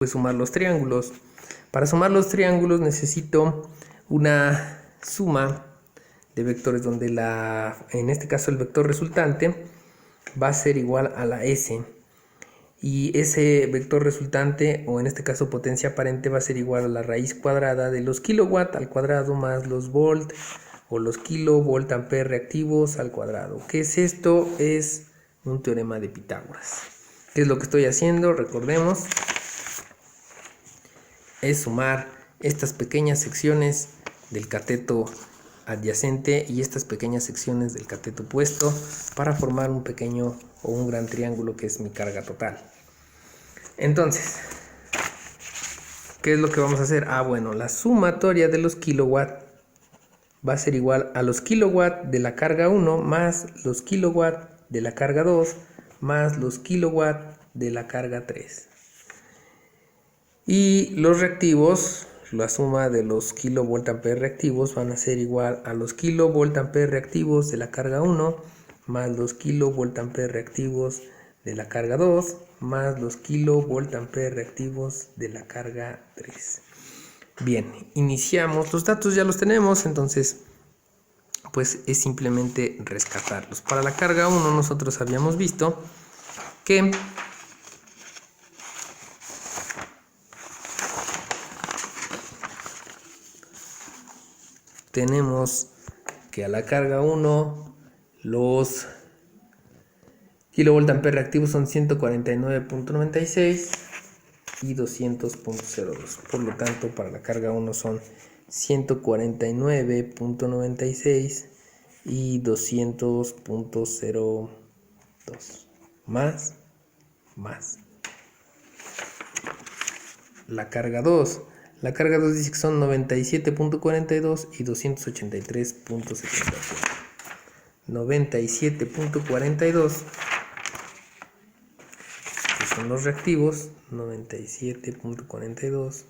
pues sumar los triángulos. Para sumar los triángulos necesito una suma de vectores donde en este caso el vector resultante va a ser igual a la S. Y ese vector resultante, o en este caso potencia aparente, va a ser igual a la raíz cuadrada de los kilowatt al cuadrado más los volt o los kilovolt ampere reactivos al cuadrado. ¿Qué es esto? Es un teorema de Pitágoras. ¿Qué es lo que estoy haciendo? Recordemos, es sumar estas pequeñas secciones del cateto adyacente y estas pequeñas secciones del cateto opuesto para formar un pequeño o un gran triángulo que es mi carga total. Entonces, ¿qué es lo que vamos a hacer? Bueno, la sumatoria de los kilowatt va a ser igual a los kilowatt de la carga 1 más los kilowatt de la carga 2 más los kilowatt de la carga 3. Y los reactivos, la suma de los kilovolt ampere reactivos van a ser igual a los kilovolt ampere reactivos de la carga 1 más los kilovolt ampere reactivos de la carga 2 más los kilovolt ampere reactivos de la carga 3. Bien, iniciamos, los datos ya los tenemos, entonces pues es simplemente rescatarlos. Para la carga 1 nosotros habíamos visto que tenemos que a la carga 1 los kilovolt ampere reactivos son 149.96 y 200.02. Por lo tanto, para la carga 1 son 149.96 y 200.02. Más. La carga 2. La carga 2 dice que son 97.42 y 283.74. 97.42, que son los reactivos, 97.42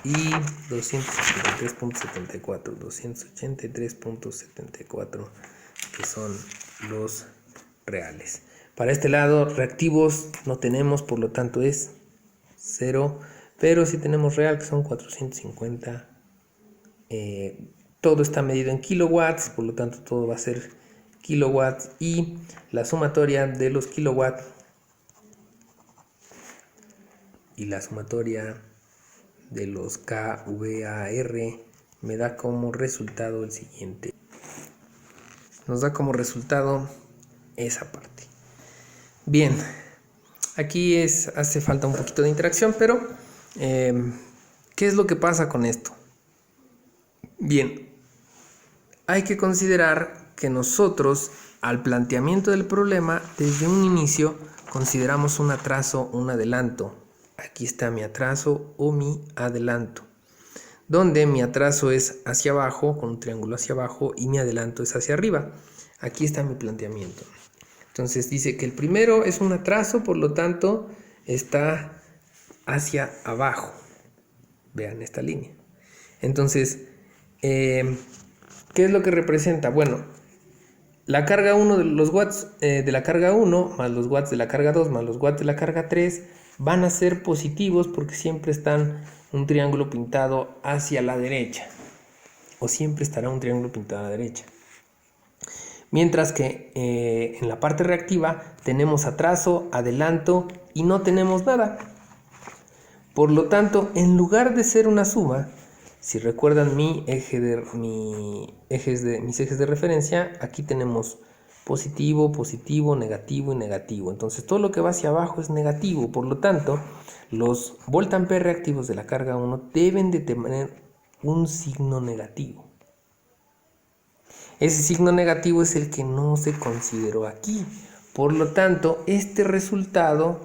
y 283.74, 283.74, que son los reales. Para este lado, reactivos no tenemos, por lo tanto es 0, pero sí tenemos real, que son 450. Todo está medido en kilowatts, por lo tanto todo va a ser kilowatts, y la sumatoria de los kilowatts y la sumatoria de los kVAR me da como resultado el siguiente. Nos da como resultado esa parte. Bien, aquí hace falta un poquito de interacción, pero ¿qué es lo que pasa con esto? Bien, hay que considerar que nosotros al planteamiento del problema desde un inicio consideramos un atraso, un adelanto. Aquí está mi atraso o mi adelanto, donde mi atraso es hacia abajo con un triángulo hacia abajo y mi adelanto es hacia arriba. Aquí está mi planteamiento. Entonces dice que el primero es un atraso, por lo tanto está hacia abajo. Vean esta línea. Entonces, ¿qué es lo que representa? Bueno, la carga 1 de los watts de la carga 1 más los watts de la carga 2 más los watts de la carga 3 van a ser positivos porque siempre están un triángulo pintado hacia la derecha, o siempre estará un triángulo pintado a la derecha. Mientras que en la parte reactiva tenemos atraso, adelanto y no tenemos nada. Por lo tanto, en lugar de ser una suma, si recuerdan mis ejes de referencia, aquí tenemos positivo, positivo, negativo y negativo. Entonces todo lo que va hacia abajo es negativo. Por lo tanto, los volt ampere reactivos de la carga 1 deben de tener un signo negativo. Ese signo negativo es el que no se consideró aquí. Por lo tanto, este resultado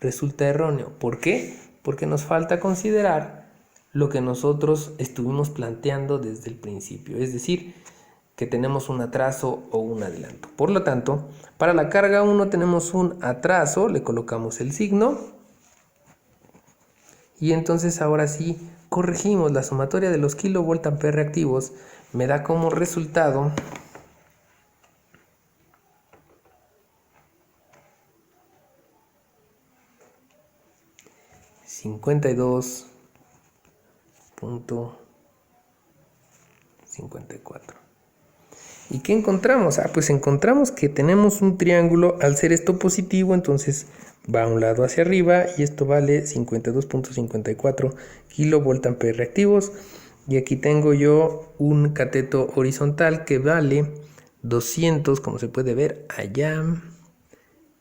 resulta erróneo. ¿Por qué? Porque nos falta considerar lo que nosotros estuvimos planteando desde el principio. Es decir, que tenemos un atraso o un adelanto. Por lo tanto, para la carga 1 tenemos un atraso, le colocamos el signo. Y entonces ahora sí corregimos la sumatoria de los kilovolt ampere reactivos. Me da como resultado 52.54. ¿Y qué encontramos? Pues encontramos que tenemos un triángulo. Al ser esto positivo, entonces va a un lado hacia arriba y esto vale 52.54 kilovoltamperios reactivos. Y aquí tengo yo un cateto horizontal que vale 200, como se puede ver allá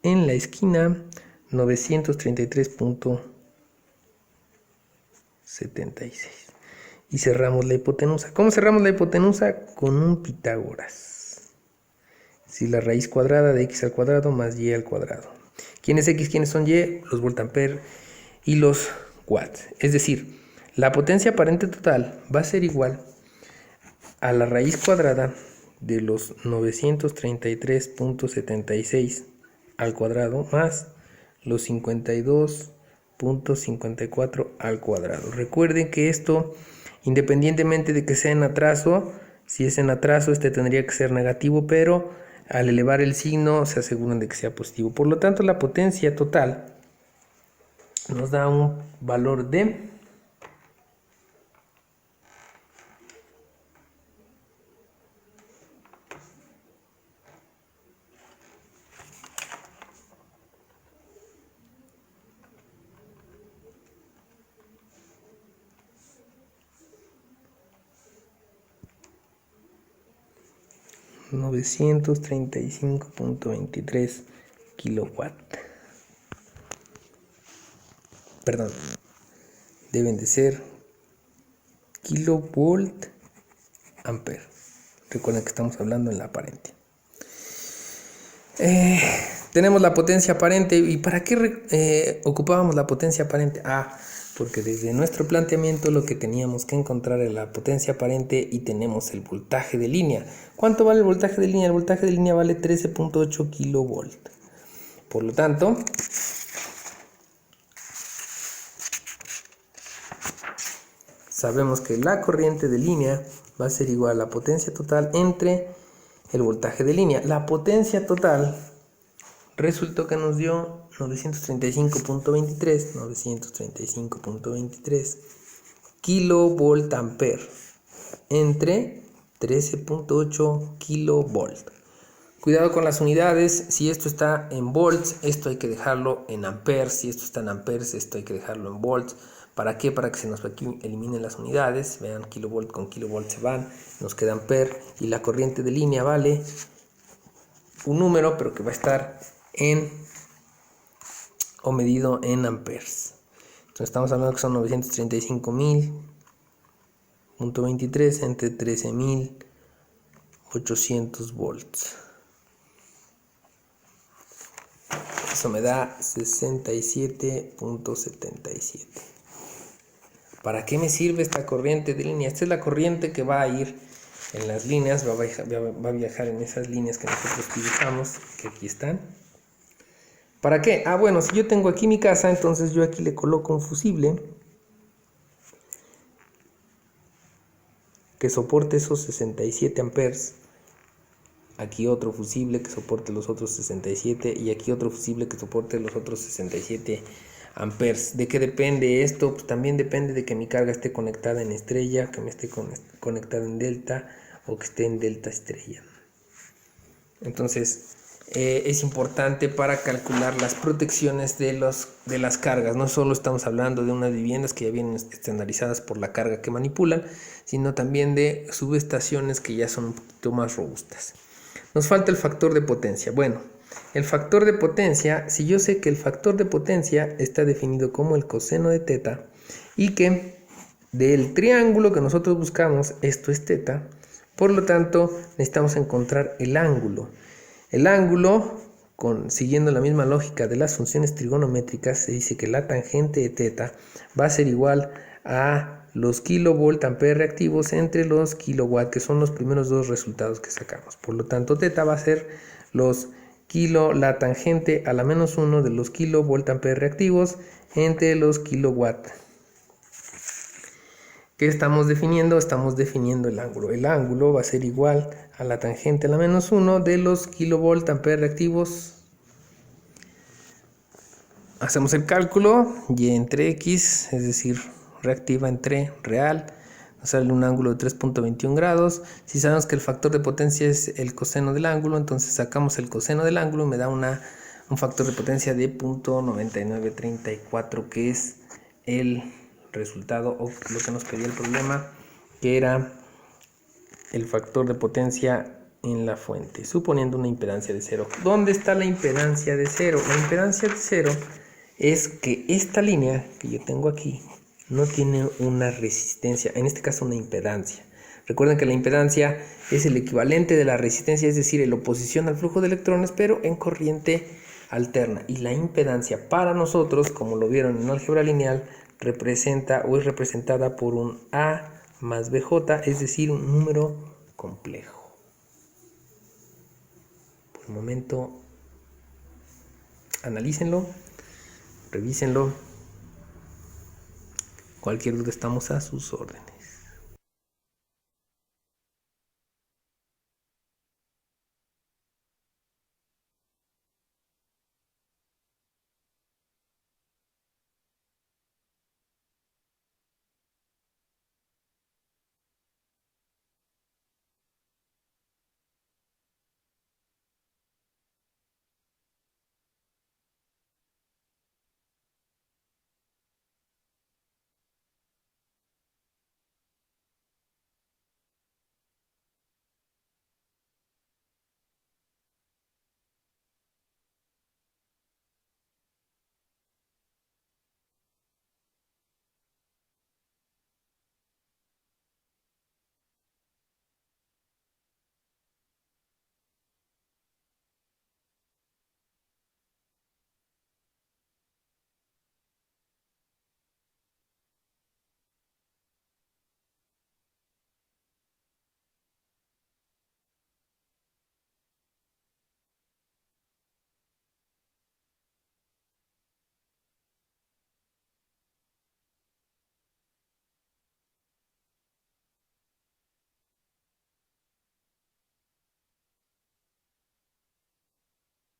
en la esquina, 933.76. Y cerramos la hipotenusa. ¿Cómo cerramos la hipotenusa? Con un Pitágoras. Si la raíz cuadrada de x al cuadrado más y al cuadrado. ¿Quién es x? ¿Quiénes son y? Los voltamperios y los watts. Es decir, la potencia aparente total va a ser igual a la raíz cuadrada de los 933.76 al cuadrado más los 52.54 al cuadrado. Recuerden que esto, independientemente de que sea en atraso, si es en atraso este tendría que ser negativo, pero al elevar el signo se aseguran de que sea positivo. Por lo tanto, la potencia total nos da un valor de 935.23 kilowatt. Perdón, deben de ser kilovolt ampere. Recuerden que estamos hablando en la aparente. Tenemos la potencia aparente. ¿Y para qué ocupábamos la potencia aparente? Porque desde nuestro planteamiento lo que teníamos que encontrar era la potencia aparente y tenemos el voltaje de línea. ¿Cuánto vale el voltaje de línea? El voltaje de línea vale 13.8 kilovolt. Por lo tanto, sabemos que la corriente de línea va a ser igual a la potencia total entre el voltaje de línea. La potencia total resultó que nos dio 935.23 kilovolt ampere entre 13.8 kilovolt. Cuidado con las unidades. Si esto está en volts, esto hay que dejarlo en amperes. Si esto está en amperes, esto hay que dejarlo en volts. ¿Para qué? Para que se nos eliminen las unidades. Vean, kilovolt con kilovolt se van, nos queda ampere. Y la corriente de línea vale un número, pero que va a estar medido en amperes. Entonces estamos hablando que son 935.000.23 entre 13.800 volts. Eso me da 67.77. ¿Para qué me sirve esta corriente de línea? Esta es la corriente que va a ir en las líneas, va a viajar en esas líneas que nosotros utilizamos, que aquí están. ¿Para qué? Bueno, si yo tengo aquí mi casa, entonces yo aquí le coloco un fusible que soporte esos 67 amperes. Aquí otro fusible que soporte los otros 67 y aquí otro fusible que soporte los otros 67 amperes. ¿De qué depende esto? Pues también depende de que mi carga esté conectada en estrella, que me esté conectada en delta o que esté en delta estrella. Entonces es importante para calcular las protecciones de las cargas. No solo estamos hablando de unas viviendas que ya vienen estandarizadas por la carga que manipulan, sino también de subestaciones que ya son un poquito más robustas. Nos falta el factor de potencia. Bueno, el factor de potencia, si yo sé que el factor de potencia está definido como el coseno de teta y que del triángulo que nosotros buscamos, esto es teta, por lo tanto necesitamos encontrar el ángulo. El ángulo, siguiendo la misma lógica de las funciones trigonométricas, se dice que la tangente de teta va a ser igual a los kilovolt ampere reactivos entre los kilowatt, que son los primeros dos resultados que sacamos. Por lo tanto, teta va a ser la tangente a la menos 1 de los kilovolt ampere reactivos entre los kilowatt. ¿Qué estamos definiendo? Estamos definiendo el ángulo. El ángulo va a ser igual a la tangente a la menos 1 de los kilovolt ampere reactivos Hacemos el cálculo, y entre x, es decir, reactiva entre real, nos sale un ángulo de 3.21 grados. Si sabemos que el factor de potencia es el coseno del ángulo, entonces sacamos el coseno del ángulo y me da un factor de potencia de 0.9934, que es el resultado o lo que nos pedía el problema, que era el factor de potencia en la fuente, suponiendo una impedancia de 0. ¿Dónde está la impedancia de 0? La impedancia de 0 es que esta línea que yo tengo aquí no tiene una resistencia, en este caso una impedancia. Recuerden que la impedancia es el equivalente de la resistencia, es decir, la oposición al flujo de electrones, pero en corriente alterna. Y la impedancia para nosotros, como lo vieron en álgebra lineal, representa o es representada por un A más BJ, es decir, un número complejo. Por el momento, analícenlo, revísenlo. Cualquier duda, estamos a sus órdenes.